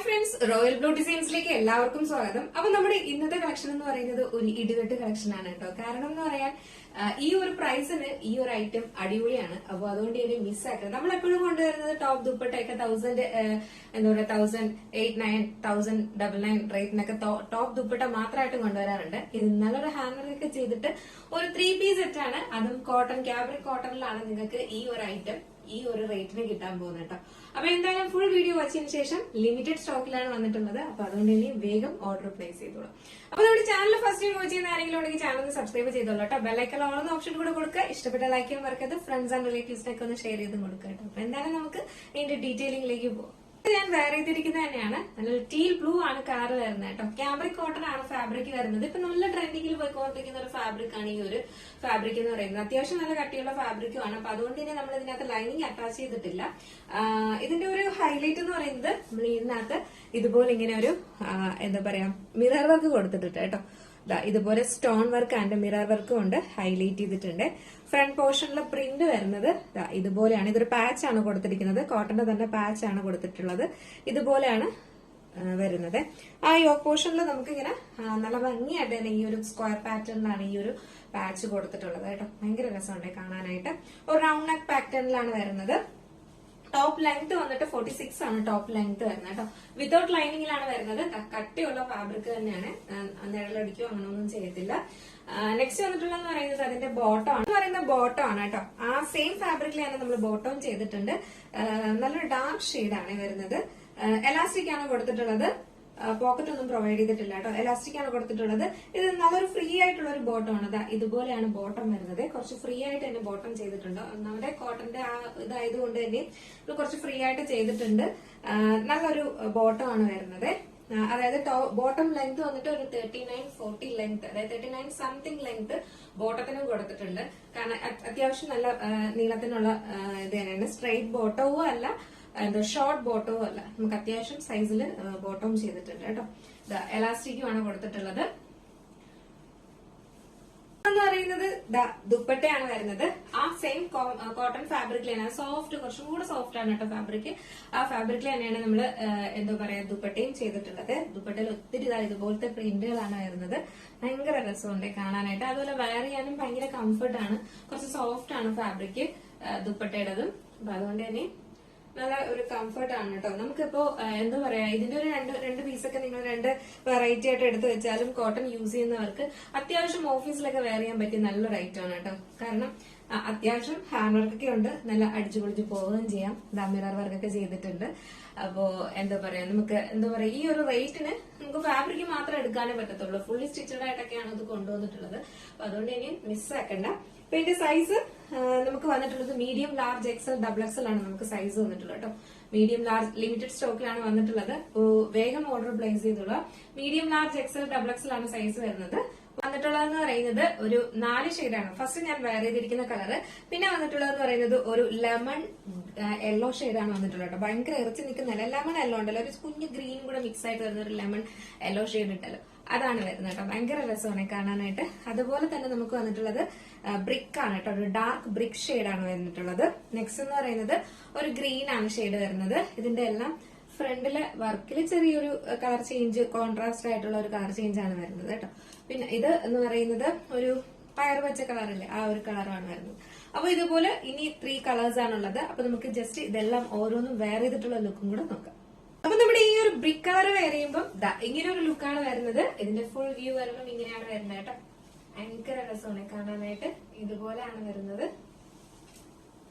Hi friends, royal blue ഡിസൈൻസിലേക്ക് എല്ലാവർക്കും സ്വാഗതം. അപ്പൊ നമ്മുടെ ഇന്നത്തെ കളക്ഷൻ എന്ന് പറയുന്നത് ഒരു ഇടിവെട്ട് കളക്ഷൻ ആണ് കേട്ടോ. കാരണം എന്ന് പറയാൻ ഈ ഒരു പ്രൈസിന് ഈ ഒരു ഐറ്റം അടിപൊളിയാണ്. അപ്പൊ അതുകൊണ്ട് ഇനി മിസ്സാക്കരുത്. നമ്മൾ എപ്പോഴും കൊണ്ടുവരുന്നത് ടോപ്പ് ദുപ്പട്ടയൊക്കെ 1000 എന്താ പറയുക 1008, 1000, 999 റേറ്റിനൊക്കെ ടോപ്പ് ദുപ്പട്ട മാത്രമായിട്ട് കൊണ്ടുവരാറുണ്ട്. ഇത് നല്ലൊരു ഹാൻഡ്വർക്കൊക്കെ ചെയ്തിട്ട് ഒരു 3 പീസ് സെറ്റ് ആണ്. അതും കോട്ടൺ ക്യാബ്രിക് കോട്ടണിലാണ് നിങ്ങൾക്ക് ഈ ഒരു ഐറ്റം ഈ ഒരു റേറ്റിന് കിട്ടാൻ പോകുന്നത് കേട്ടോ. അപ്പൊ എന്തായാലും ഫുൾ വീഡിയോ വാച്ചിന് ശേഷം ലിമിറ്റഡ് സ്റ്റോക്കിലാണ് വന്നിട്ടുള്ളത്. അപ്പൊ അതുകൊണ്ട് ഇനി വേഗം ഓർഡർ പ്ലേസ് ചെയ്തോളൂ. അപ്പൊ നമ്മുടെ ചാനൽ ഫസ്റ്റ് ടൈം വാച്ച് ചെയ്യുന്ന ആരെങ്കിലും ഉണ്ടെങ്കിൽ ചാനൽ ഒന്ന് സബ്സ്ക്രൈബ് ചെയ്തോളൂ കേട്ടോ. ബെല്ലൈക്കൺ ഓൾ എന്ന ഓപ്ഷൻ കൂടെ കൊടുക്കുക. ഇഷ്ടപ്പെട്ട ലൈക്ക് ചെയ്യാൻ മറക്കരുത്. ഫ്രണ്ട്സ് ആൻഡ് റിലേറ്റീവ്സിനൊക്കെ ഒന്ന് ഷെയർ ചെയ്ത് കൊടുക്കുക കേട്ടോ. അപ്പൊ എന്തായാലും നമുക്ക് ഇതിന്റെ ഡീറ്റെയിലിംഗിലേക്ക് പോകാം. ഞാൻ വേറെ ചെയ്തിരിക്കുന്നത് തന്നെയാണ്. നല്ലൊരു ടീൽ ബ്ലൂ ആണ് കളർ വരുന്നത് കേട്ടോ. ക്യാമ്രിക് കോട്ടൺ ആണ് ഫാബ്രിക് വരുന്നത്. ഇപ്പൊ നല്ല ട്രെൻഡിങ്ങിൽ പോയിക്കൊണ്ടിരിക്കുന്ന ഒരു ഫാബ്രിക് ആണ് ഈ ഒരു ഫാബ്രിക് എന്ന് പറയുന്നത്. അത്യാവശ്യം നല്ല കട്ടിയുള്ള ഫാബ്രിക്കും ആണ്. അപ്പൊ അതുകൊണ്ട് തന്നെ നമ്മൾ ഇതിനകത്ത് ലൈനിങ് അറ്റാച്ച് ചെയ്തിട്ടില്ല. ഇതിന്റെ ഒരു ഹൈലൈറ്റ് എന്ന് പറയുന്നത് നമ്മൾ ഇതിനകത്ത് ഇതുപോലെ ഇങ്ങനെ ഒരു എന്താ പറയാ മിറർ വർക്ക് കൊടുത്തിട്ടുണ്ട് കേട്ടോ. ഇതുപോലെ സ്റ്റോൺ വർക്ക് ആൻഡ് മിറർ വർക്കും ഉണ്ട് ഹൈലൈറ്റ് ചെയ്തിട്ടുണ്ട്. ഫ്രണ്ട് പോർഷനിലെ പ്രിന്റ് വരുന്നത് ഇതുപോലെയാണ്. ഇതൊരു പാച്ച് ആണ് കൊടുത്തിരിക്കുന്നത്. കോട്ടന്റെ തന്നെ പാച്ച് ആണ് കൊടുത്തിട്ടുള്ളത്. ഇതുപോലെയാണ് വരുന്നത്. ആ യോക്ക് പോർഷനിൽ നമുക്ക് ഇങ്ങനെ നല്ല ഭംഗിയായിട്ട് തന്നെ ഈ ഒരു സ്ക്വയർ പാറ്റേണിലാണ് ഈ ഒരു പാച്ച് കൊടുത്തിട്ടുള്ളത് കേട്ടോ. ഭയങ്കര രസമുണ്ട് കാണാനായിട്ട്. ഒരു റൗണ്ട് നെക്ക് പാറ്റേണിലാണ് വരുന്നത്. ടോപ്പ് ലെങ്ത് വന്നിട്ട് 46 ആണ് ടോപ്പ് ലെങ്ത് വരുന്നത് കേട്ടോ. വിതൗട്ട് ലൈനിങ്ങിലാണ് വരുന്നത്. കട്ടിയുള്ള ഫാബ്രിക് തന്നെയാണ്. നിഴലടിക്കോ അങ്ങനെയൊന്നും ചെയ്യത്തില്ല. നെക്സ്റ്റ് വന്നിട്ടുള്ളതെന്ന് പറയുന്നത് അതിന്റെ ബോട്ടം ആണ്. പറയുന്ന ബോട്ടം ആണ് കേട്ടോ. ആ സെയിം ഫാബ്രിക്കിൽ തന്നെ നമ്മൾ ബോട്ടം ചെയ്തിട്ടുണ്ട്. നല്ലൊരു ഡാർക്ക് ഷെയ്ഡാണ് വരുന്നത്. എലാസ്റ്റിക് ആണ് കൊടുത്തിട്ടുള്ളത്. പോക്കറ്റ് ഒന്നും പ്രൊവൈഡ് ചെയ്തിട്ടില്ല കേട്ടോ. എലാസ്റ്റിക് ആണ് കൊടുത്തിട്ടുള്ളത്. ഇത് നല്ലൊരു ഫ്രീ ആയിട്ടുള്ള ഒരു ബോട്ടം ആണ്. ഇതുപോലെയാണ് ബോട്ടം വരുന്നത്. കുറച്ച് ഫ്രീ ആയിട്ട് തന്നെ ബോട്ടം ചെയ്തിട്ടുണ്ട്. നമ്മുടെ കോട്ടന്റെ ആ ഇതായതുകൊണ്ട് തന്നെ ഇത് കുറച്ച് ഫ്രീ ആയിട്ട് ചെയ്തിട്ടുണ്ട്. നല്ലൊരു ബോട്ടം ആണ് വരുന്നത്. അതായത് ബോട്ടം ലെങ്ത് വന്നിട്ട് ഒരു 39-40 ലെങ്ത്, അതായത് 39 സംതിങ് ലെങ്ത് ബോട്ടത്തിനും കൊടുത്തിട്ടുണ്ട്. കാരണം അത്യാവശ്യം നല്ല നീളത്തിനുള്ള ഇത് തന്നെയാണ്. സ്ട്രെയിറ്റ് ബോട്ടവും അല്ല, എന്താ ഷോർട്ട് ബോട്ടവും അല്ല. നമുക്ക് അത്യാവശ്യം സൈസിൽ ബോട്ടവും ചെയ്തിട്ടുണ്ട് കേട്ടോ. എലാസ്റ്റിക്കും ആണ് കൊടുത്തിട്ടുള്ളത്. എന്ന് പറയുന്നത് ദുപ്പട്ടയാണ് വരുന്നത്. ആ സെയിം കോട്ടൺ ഫാബ്രിക്കിലാണ്. സോഫ്റ്റ്, കുറച്ചും കൂടെ സോഫ്റ്റ് ആണ് കേട്ടോ ഫാബ്രിക്. ആ ഫാബ്രിക്കിൽ തന്നെയാണ് നമ്മള് എന്താ പറയാ ദുപ്പട്ടയും ചെയ്തിട്ടുള്ളത്. ദുപ്പട്ടയിൽ ഒത്തിരി ഇതുപോലത്തെ പ്രിന്റുകളാണ് വരുന്നത്. ഭയങ്കര രസമുണ്ട് കാണാനായിട്ട്. അതുപോലെ വെയർ ചെയ്യാനും ഭയങ്കര കംഫർട്ടാണ്. കുറച്ച് സോഫ്റ്റ് ആണ് ഫാബ്രിക് ദുപ്പട്ടയുടേതും. അപ്പൊ അതുകൊണ്ട് തന്നെ നല്ല ഒരു കംഫർട്ട് ആണ് കേട്ടോ. നമുക്കിപ്പോ എന്താ പറയാ ഇതിന്റെ ഒരു രണ്ട് പീസൊക്കെ നിങ്ങൾ രണ്ട് വെറൈറ്റി ആയിട്ട് എടുത്തു വെച്ചാലും കോട്ടൺ യൂസ് ചെയ്യുന്നവർക്ക് അത്യാവശ്യം ഓഫീസിലൊക്കെ വെയർ ചെയ്യാൻ പറ്റിയ നല്ലൊരു ഐറ്റം ആണ് കേട്ടോ. കാരണം അത്യാവശ്യം ഹാൻഡ് വർക്കൊക്കെ ഉണ്ട്. നല്ല അടിച്ചു പൊളിച്ച് പോവുകയും ചെയ്യാം. മിറർ വർക്കൊക്കെ ചെയ്തിട്ടുണ്ട്. അപ്പോ എന്താ പറയാ നമുക്ക് എന്താ പറയാ ഈ ഒരു റേറ്റിന് നമുക്ക് ഫാബ്രിക് മാത്രം എടുക്കാനേ പറ്റത്തുള്ളൂ. ഫുള്ളി സ്റ്റിച്ചഡ് ആയിട്ടൊക്കെയാണ് ഇത് കൊണ്ടുവന്നിട്ടുള്ളത്. അപ്പൊ അതുകൊണ്ട് ഇനി മിസ്സാക്കണ്ട. അപ്പൊ ഇതിന്റെ സൈസ് നമുക്ക് വന്നിട്ടുള്ളത് medium, large, XL, double XL ആണ് നമുക്ക് സൈസ് വന്നിട്ടുള്ളത് കേട്ടോ. മീഡിയം, ലാർജ് ലിമിറ്റഡ് സ്റ്റോക്കിലാണ് വന്നിട്ടുള്ളത്. വേഗം ഓർഡർ പ്ലേസ് ചെയ്തോളൂ. Medium, large, XL, double XL ആണ് സൈസ് വരുന്നത്. വന്നിട്ടുള്ളതെന്ന് പറയുന്നത് ഒരു 4 ഷെയ്ഡാണ്. ഫസ്റ്റ് ഞാൻ വെയർ ചെയ്തിരിക്കുന്ന കളറ്. പിന്നെ വന്നിട്ടുള്ളതെന്ന് പറയുന്നത് ഒരു ലെമൺ യെല്ലോ ഷെയ്ഡാണ് വന്നിട്ടുള്ളത് കേട്ടോ. ഭയങ്കര ഇറച്ചി നിൽക്കുന്നതല്ല, ലെമൺ യെല്ലോ ഉണ്ടല്ലോ, ഒരു കുഞ്ഞു ഗ്രീനും കൂടെ മിക്സ് ആയിട്ട് വരുന്ന ഒരു ലെമൺ യെല്ലോ ഷെയ്ഡ് ഉണ്ടല്ലോ, അതാണ് വരുന്നത് കേട്ടോ. ഭയങ്കര രസമാണ് കാണാനായിട്ട്. അതുപോലെ തന്നെ നമുക്ക് വന്നിട്ടുള്ളത് ബ്രിക്ക് ആണ് കേട്ടോ. ഒരു ഡാർക്ക് ബ്രിക്ക് ഷെയ്ഡാണ് വന്നിട്ടുള്ളത്. നെക്സ്റ്റ് എന്ന് പറയുന്നത് ഒരു ഗ്രീൻ ആണ് ഷെയ്ഡ് വരുന്നത്. ഇതിന്റെ എല്ലാം ഫ്രണ്ടിലെ വർക്കിൽ ചെറിയൊരു കളർ ചേഞ്ച്, കോൺട്രാസ്റ്റ് ആയിട്ടുള്ള ഒരു കളർ ചേഞ്ച് ആണ് വരുന്നത് കേട്ടോ. പിന്നെ ഇത് എന്ന് പറയുന്നത് ഒരു പയർ വെച്ച കളറില്ലേ, ആ ഒരു കളറാണ് വരുന്നത്. അപ്പൊ ഇതുപോലെ ഇനി 3 കളേഴ്സ് ആണുള്ളത്. അപ്പൊ നമുക്ക് ജസ്റ്റ് ഇതെല്ലാം ഓരോന്നും വെയർ ചെയ്തിട്ടുള്ള ലുക്കും കൂടെ നോക്കാം. അപ്പൊ നമ്മുടെ ഈ ഒരു ബ്രിക്ക് കളർ വെയർ ചെയ്യുമ്പോൾ ഇങ്ങനെ ഒരു ലുക്കാണ് വരുന്നത്. ഇതിന്റെ ഫുൾ വ്യൂ വരുമ്പോൾ ഇങ്ങനെയാണ് വരുന്നത് കേട്ടോ. ഭയങ്കര രസമാണ് കാണാനായിട്ട്. ഇതുപോലെയാണ് വരുന്നത്.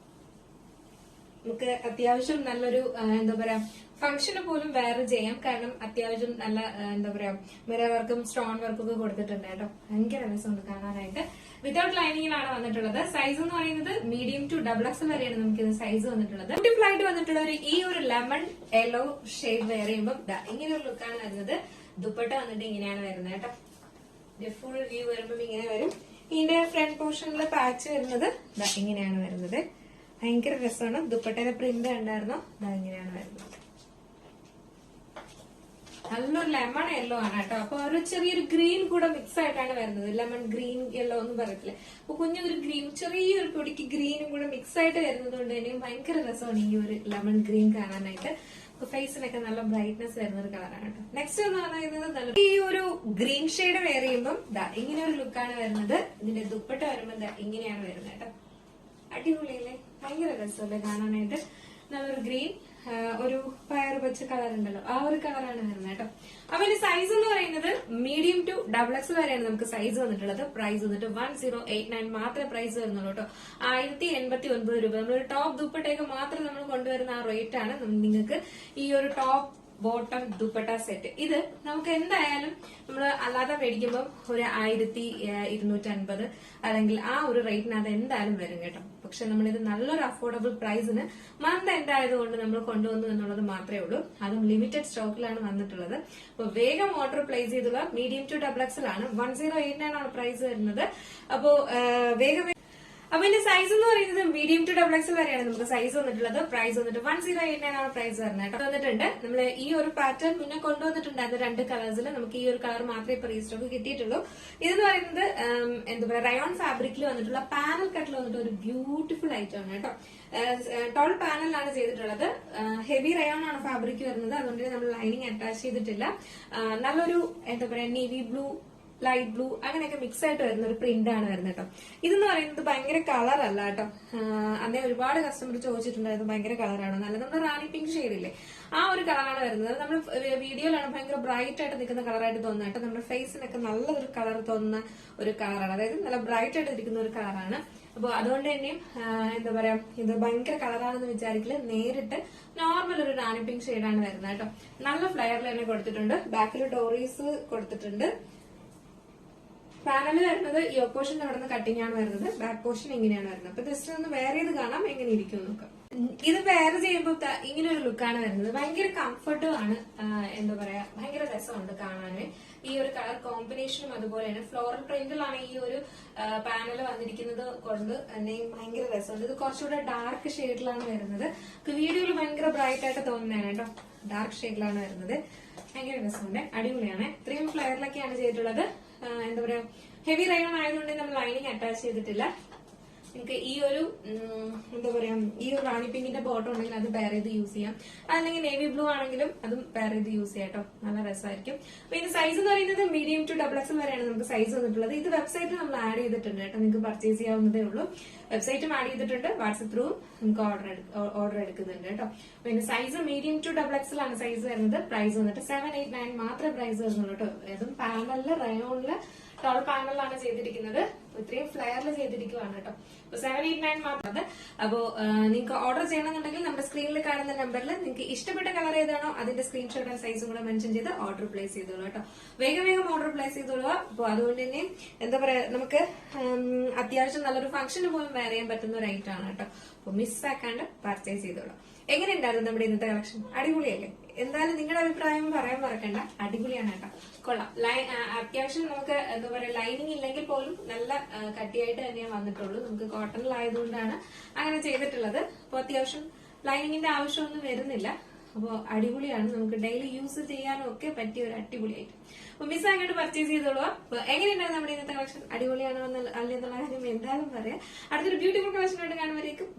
നമുക്ക് അത്യാവശ്യം നല്ലൊരു എന്താ പറയാ ഫംഗ്ഷന് പോലും വെയർ ചെയ്യാം. കാരണം അത്യാവശ്യം നല്ല എന്താ പറയാ മിറർ വർക്കും സ്റ്റോൺ വർക്കും ഒക്കെ കൊടുത്തിട്ടുണ്ട് കേട്ടോ. ഭയങ്കര രസമുണ്ട് കാണാനായിട്ട്. വിതൗട്ട് ലൈനിങ്ങിലാണ് വന്നിട്ടുള്ളത്. സൈസ് എന്ന് പറയുന്നത് മീഡിയം ടു ഡബിൾ എക്സ് വരെയാണ് നമുക്ക് ഇത് സൈസ് വന്നിട്ടുള്ളത്. ബ്യൂട്ടിഫുൾ ആയിട്ട് വന്നിട്ടുള്ള ഈ ഒരു ലെമൺ യെല്ലോ ഷെയ്ഡ് വെയർ ചെയ്യുമ്പോൾ ഇങ്ങനെ ഒരു ലുക്കാണ് വരുന്നത്. ദുപ്പട്ട വന്നിട്ട് ഇങ്ങനെയാണ് വരുന്നത് കേട്ടോ. ഫുൾ വ്യൂ വരുമ്പോൾ ഇങ്ങനെ വരും. ഇതിന്റെ ഫ്രണ്ട് പോർഷനിലെ പാച്ച് വരുന്നത് ഇങ്ങനെയാണ് വരുന്നത്. ഭയങ്കര രസമാണ്. ദുപ്പട്ടയുടെ പ്രിന്റ് കണ്ടായിരുന്നോ? ഇങ്ങനെയാണ് വരുന്നത്. നല്ലൊരു ലെമൺ യെല്ലോ ആണ് കേട്ടോ. അപ്പൊ ഒരു ചെറിയൊരു ഗ്രീൻ കൂടെ മിക്സ് ആയിട്ടാണ് വരുന്നത്. ലെമൺ ഗ്രീൻ യെല്ലോ ഒന്നും പറയത്തില്ലേ. അപ്പൊ കുഞ്ഞൊരു ഗ്രീൻ, ചെറിയൊരു പൊടിക്ക് ഗ്രീനും കൂടെ മിക്സ് ആയിട്ട് വരുന്നത് കൊണ്ട് തന്നെയും ഭയങ്കര രസമാണ് ഈ ഒരു ലെമൺ ഗ്രീൻ കാണാനായിട്ട്. ഫേസിനൊക്കെ നല്ല ബ്രൈറ്റ്നെസ് വരുന്ന ഒരു കളറാണ് കേട്ടോ. നെക്സ്റ്റ് എന്ന് പറയുന്നത് നല്ല ഈ ഒരു ഗ്രീൻ ഷെയ്ഡ് വെയർ ചെയ്യുമ്പോൾ ഇങ്ങനെ ഒരു ലുക്കാണ് വരുന്നത്. ഇതിന്റെ ദുപ്പട്ട വരുമ്പോൾ ഇങ്ങനെയാണ് വരുന്നത് കേട്ടോ. അടിപൊളിയല്ലേ, ഭയങ്കര രസമല്ലേ കാണാനായിട്ട്. നല്ലൊരു ഗ്രീൻ, ഒരു പയർ പച്ച കളർ ഉണ്ടല്ലോ, ആ ഒരു കളറാണ് വരുന്നത് കേട്ടോ. അപ്പൊ ഇതിന്റെ സൈസ് എന്ന് പറയുന്നത് മീഡിയം ടു XXL വരെയാണ് നമുക്ക് സൈസ് വന്നിട്ടുള്ളത്. പ്രൈസ് വന്നിട്ട് 1089 മാത്രമേ പ്രൈസ് വരുന്നുള്ളൂ കേട്ടോ. 1089 രൂപ. നമ്മളൊരു ടോപ്പ് ദുപ്പട്ടയൊക്കെ മാത്രം നമ്മൾ കൊണ്ടുവരുന്ന ആ റേറ്റ് ആണ് നിങ്ങൾക്ക് ഈ ഒരു ടോപ്പ് ബോട്ടം ദുപ്പട്ട സെറ്റ്. ഇത് നമുക്ക് എന്തായാലും നമ്മൾ അല്ലാതെ മേടിക്കുമ്പോൾ ഒരു 1250 അല്ലെങ്കിൽ ആ ഒരു റേറ്റിനകത്ത് എന്തായാലും വരും കേട്ടോ. പക്ഷെ നമ്മളിത് നല്ലൊരു അഫോർഡബിൾ പ്രൈസിന് മന്ത് എൻഡ് ആയതുകൊണ്ട് നമ്മൾ കൊണ്ടുവന്നു എന്നുള്ളത് മാത്രമേ ഉള്ളൂ. അതും ലിമിറ്റഡ് സ്റ്റോക്കിലാണ് വന്നിട്ടുള്ളത്. അപ്പൊ വേഗം ഓർഡർ പ്ലേസ് ചെയ്തുള്ള മീഡിയം ടു XXL ആണ്. 1089 ആണ് പ്രൈസ് വരുന്നത്. അപ്പോ വേഗം. അപ്പൊ ഇതിന്റെ സൈസ് എന്ന് പറയുന്നത് മീഡിയം ടു XXL വരെയാണ് നമുക്ക് സൈസ് വന്നിട്ടുള്ളത്. പ്രൈസ് വന്നിട്ട് 1089 ആണ് പ്രൈസ് വരുന്നത് കേട്ടോ. വന്നിട്ടുണ്ട് നമ്മൾ ഈ ഒരു പാറ്റേൺ മുന്നേ കൊണ്ടുവന്നിട്ടുണ്ടായിരുന്നു 2 കളേഴ്സിൽ. നമുക്ക് ഈ ഒരു കളർ മാത്രമേ ഇപ്പൊ റീസ്റ്റോക്ക് കിട്ടിയിട്ടുള്ളൂ. ഇതെന്ന് പറയുന്നത് എന്താ പറയാ റയോൺ ഫാബ്രിക്കിൽ വന്നിട്ടുള്ള പാനൽ കട്ടിൽ വന്നിട്ട് ഒരു ബ്യൂട്ടിഫുൾ ഐറ്റം ആണ് കേട്ടോ. ടോൾ പാനലിലാണ് ചെയ്തിട്ടുള്ളത്. ഹെവി റയോൺ ആണ് ഫാബ്രിക് വരുന്നത്. അതുകൊണ്ട് നമ്മൾ ലൈനിങ് അറ്റാച്ച് ചെയ്തിട്ടില്ല. നല്ലൊരു എന്താ പറയാ നേവി ബ്ലൂ, ലൈറ്റ് ബ്ലൂ അങ്ങനെയൊക്കെ മിക്സ് ആയിട്ട് വരുന്ന ഒരു പ്രിന്റ് ആണ് വരുന്നത് കേട്ടോ. ഇതെന്ന് പറയുന്നത് ഭയങ്കര കളർ അല്ല കേട്ടോ. അന്നേ ഒരുപാട് കസ്റ്റമർ ചോദിച്ചിട്ടുണ്ടായിരുന്നു ഭയങ്കര കളറാണ്. നല്ല നമ്മുടെ റാണി പിങ്ക് ഷെയ്ഡില്ലേ, ആ ഒരു കളറാണ് വരുന്നത്. നമ്മൾ വീഡിയോയിലാണ് ഭയങ്കര ബ്രൈറ്റ് ആയിട്ട് നിൽക്കുന്ന കളറായിട്ട് തോന്നുന്നത് കേട്ടോ. നമ്മുടെ ഫേസിനൊക്കെ നല്ലൊരു കളർ തോന്നുന്ന ഒരു കളറാണ്. അതായത് നല്ല ബ്രൈറ്റ് ആയിട്ട് ഇരിക്കുന്ന ഒരു കളറാണ്. അപ്പൊ അതുകൊണ്ട് തന്നെയും എന്താ പറയാ ഇത് ഭയങ്കര കളറാണെന്ന് വിചാരിക്കില്ല. നേരിട്ട് നോർമൽ ഒരു റാണി പിങ്ക് ഷെയ്ഡാണ് വരുന്നത് കേട്ടോ. നല്ല ഫ്ലെയറിൽ തന്നെ കൊടുത്തിട്ടുണ്ട്. ബാക്കിൽ ഡോറീസ് കൊടുത്തിട്ടുണ്ട്. പാനൽ വരുന്നത് ഈ പോർഷന്റെ അവിടെ നിന്ന് കട്ടിംഗ് ആണ് വരുന്നത്. ബാക്ക് പോർഷൻ ഇങ്ങനെയാണ് വരുന്നത്. അപ്പൊ ജസ്റ്റ് ഒന്ന് വെയർ ചെയ്ത് കാണാം എങ്ങനെ ഇരിക്കും നോക്കാം. ഇത് വെയർ ചെയ്യുമ്പോൾ ഇങ്ങനെ ഒരു ലുക്കാണ് വരുന്നത്. ഭയങ്കര കംഫർട്ടും ആണ്. എന്താ പറയാ ഭയങ്കര രസമുണ്ട് കാണാന്. ഈ ഒരു കളർ കോമ്പിനേഷനും അതുപോലെയാണ്. ഫ്ലോറൽ പ്രിന്റിലാണ് ഈ ഒരു പാനൽ വന്നിരിക്കുന്നത് കൊണ്ട് തന്നെ ഭയങ്കര രസമുണ്ട്. ഇത് കുറച്ചുകൂടെ ഡാർക്ക് ഷെയ്ഡിലാണ് വരുന്നത്. വീഡിയോയിൽ ഭയങ്കര ബ്രൈറ്റ് ആയിട്ട് തോന്നുന്നതാണ് കേട്ടോ. ഡാർക്ക് ഷെയ്ഡിലാണ് വരുന്നത്. ഭയങ്കര രസമുണ്ട്, അടിപൊളിയാണ്. ഇത്രയും ഫ്ലെയറിലൊക്കെയാണ് ചെയ്തിട്ടുള്ളത്. എന്താ പറയാ ഹെവി റയോൺ ആയതുകൊണ്ട് നമ്മൾ ലൈനിങ് അറ്റാച്ച് ചെയ്തിട്ടില്ല. നിങ്ങൾക്ക് ഈ ഒരു എന്താ പറയാ ഈ ഒരു റാണി പിങ്കിന്റെ ബോട്ടം ഉണ്ടെങ്കിൽ അത് പെയർ ചെയ്ത് യൂസ് ചെയ്യാം. അല്ലെങ്കിൽ നേവി ബ്ലൂ ആണെങ്കിലും അതും പെയർ ചെയ്ത് യൂസ് ചെയ്യാം കേട്ടോ. നല്ല രസമായിരിക്കും. അപ്പൊ ഇതിന്റെ സൈസ് എന്ന് പറയുന്നത് മീഡിയം ടു XXL വരെയാണ് നമുക്ക് സൈസ് വന്നിട്ടുള്ളത്. ഇത് വെബ്സൈറ്റിൽ നമ്മൾ ആഡ് ചെയ്തിട്ടുണ്ട് കേട്ടോ. നിങ്ങൾക്ക് പർച്ചേസ് ചെയ്യാവുന്നതേ ഉള്ളൂ. വെബ്സൈറ്റും ആഡ് ചെയ്തിട്ടുണ്ട്. വാട്സ്ആപ്പ് ത്രൂ നമുക്ക് ഓർഡർ എടുക്കുന്നുണ്ട് കേട്ടോ. പിന്നെ സൈസ് മീഡിയം ടു XXL ആണ് സൈസ് വരുന്നത്. പ്രൈസ് വന്നിട്ട് 789 മാത്രമേ പ്രൈസ് വരുന്നുള്ളൂ കേട്ടോ. അതും പാനലില് റയോണില് ടോൾ പാനലിലാണ് ചെയ്തിരിക്കുന്നത്. ഇത്രയും ഫ്ലെയറിൽ ചെയ്തിരിക്കുവാണ് കേട്ടോ. അപ്പൊ 789 മാത്രം. അപ്പോ നിങ്ങൾക്ക് ഓർഡർ ചെയ്യണമെന്നുണ്ടെങ്കിൽ നമ്മുടെ സ്ക്രീനിൽ കാണുന്ന നമ്പറിൽ നിങ്ങൾക്ക് ഇഷ്ടപ്പെട്ട കളർ ഏതാണോ അതിന്റെ സ്ക്രീൻഷോട്ട് ആൻഡ് സൈസും കൂടെ മെൻഷൻ ചെയ്ത് ഓർഡർ പ്ലേസ് ചെയ്തോളൂ കേട്ടോ. വേഗം ഓർഡർ പ്ലേസ് ചെയ്തോളൂ. അപ്പൊ അതുകൊണ്ട് തന്നെ എന്താ പറയാ നമുക്ക് അത്യാവശ്യം നല്ലൊരു ഫംഗ്ഷന് പോലും വെയർ ചെയ്യാൻ പറ്റുന്ന ഒരു ഐറ്റം ആണ് കേട്ടോ. അപ്പൊ മിസ്സാക്കാണ്ട് പർച്ചേസ് ചെയ്തോളൂ. എങ്ങനെയുണ്ടായിരുന്നു നമ്മുടെ ഇന്നത്തെ കളക്ഷൻ? അടിപൊളിയല്ലേ? എന്തായാലും നിങ്ങളുടെ അഭിപ്രായം പറയാൻ മറക്കണ്ട. അടിപൊളിയാണ് കേട്ടോ, കൊള്ളാം. അത്യാവശ്യം നമുക്ക് എന്താ പറയാ ലൈനിങ് ഇല്ലെങ്കിൽ പോലും നല്ല കട്ടിയായിട്ട് തന്നെയാണ് വന്നിട്ടുള്ളൂ. നമുക്ക് കോട്ടണിലായതുകൊണ്ടാണ് അങ്ങനെ ചെയ്തിട്ടുള്ളത്. അപ്പൊ അത്യാവശ്യം ലൈനിങ്ങിന്റെ ആവശ്യമൊന്നും വരുന്നില്ല. അപ്പോൾ അടിപൊളിയാണ്. നമുക്ക് ഡെയിലി യൂസ് ചെയ്യാനും ഒക്കെ പറ്റിയ ഒരു അടിപൊളിയായിട്ട്. അപ്പൊ മിസ്സായിട്ട് പർച്ചേസ് ചെയ്തോളൂ. അപ്പൊ എങ്ങനെയുണ്ടായിരുന്നു നമ്മുടെ ഇന്നത്തെ കളക്ഷൻ? അടിപൊളിയാണോ അല്ലെന്നുള്ള കാര്യം എന്തായാലും പറയാം. അടുത്തൊരു ബ്യൂട്ടിഫുൾ കളക്ഷൻ ആയിട്ട് കാണുമ്പോഴേക്കും